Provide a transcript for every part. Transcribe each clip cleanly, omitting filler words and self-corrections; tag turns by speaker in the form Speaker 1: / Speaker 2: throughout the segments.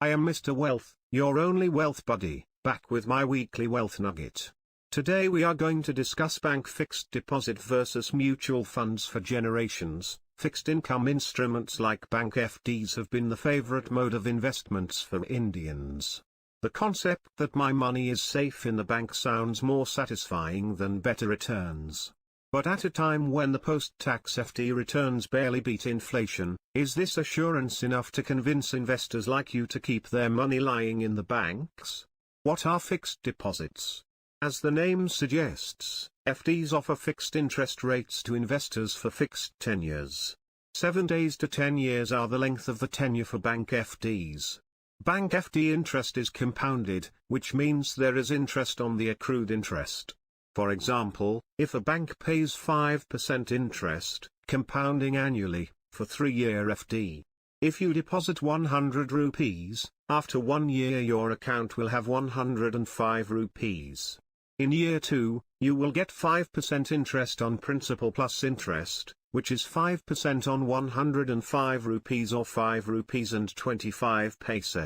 Speaker 1: I am Mr. Wealth, your only wealth buddy, back with my weekly wealth nugget. Today we are going to discuss bank fixed deposit versus mutual funds for generations. Fixed income instruments like bank FDs have been the favorite mode of investments for Indians. The concept that my money is safe in the bank sounds more satisfying than better returns. But at a time when the post-tax FD returns barely beat inflation, is this assurance enough to convince investors like you to keep their money lying in the banks? What are fixed deposits? As the name suggests, FDs offer fixed interest rates to investors for fixed tenures. 7 days to 10 years are the length of the tenure for bank FDs. Bank FD interest is compounded, which means there is interest on the accrued interest. For example, if a bank pays 5% interest, compounding annually, for 3-year FD. If you deposit 100 rupees, after 1 year your account will have 105 rupees. In year 2, you will get 5% interest on principal plus interest, which is 5% on 105 rupees or 5 rupees and 25 paise.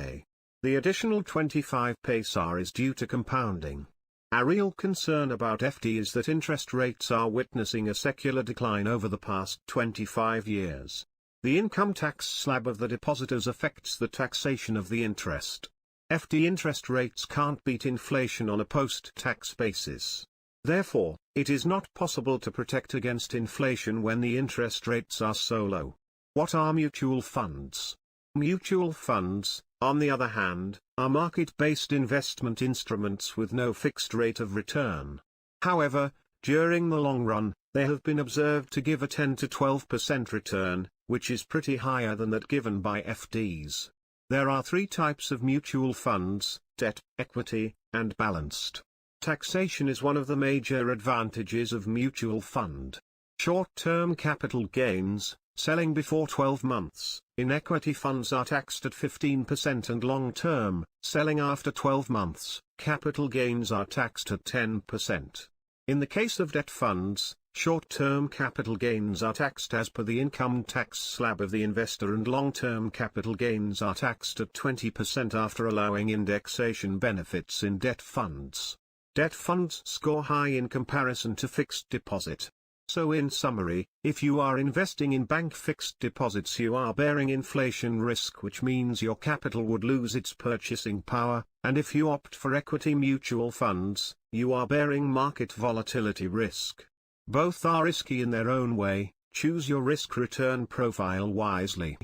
Speaker 1: The additional 25 paise is due to compounding. Our real concern about FD is that interest rates are witnessing a secular decline over the past 25 years. The income tax slab of the depositors affects the taxation of the interest. FD interest rates can't beat inflation on a post-tax basis. Therefore, it is not possible to protect against inflation when the interest rates are so low. What are mutual funds? Mutual funds, on the other hand, are market-based investment instruments with no fixed rate of return. However, during the long run, they have been observed to give a 10 to 12% return, which is pretty higher than that given by FDs. There are 3 types of mutual funds: debt, equity, and balanced. Taxation is one of the major advantages of mutual fund. Short-term capital gains, selling before 12 months, in equity funds are taxed at 15% and long-term, selling after 12 months, capital gains are taxed at 10%. In the case of debt funds, short-term capital gains are taxed as per the income tax slab of the investor and long-term capital gains are taxed at 20% after allowing indexation benefits in debt funds. Debt funds score high in comparison to fixed deposit. So in summary, if you are investing in bank fixed deposits you are bearing inflation risk, which means your capital would lose its purchasing power, and if you opt for equity mutual funds, you are bearing market volatility risk. Both are risky in their own way. Choose your risk-return profile wisely.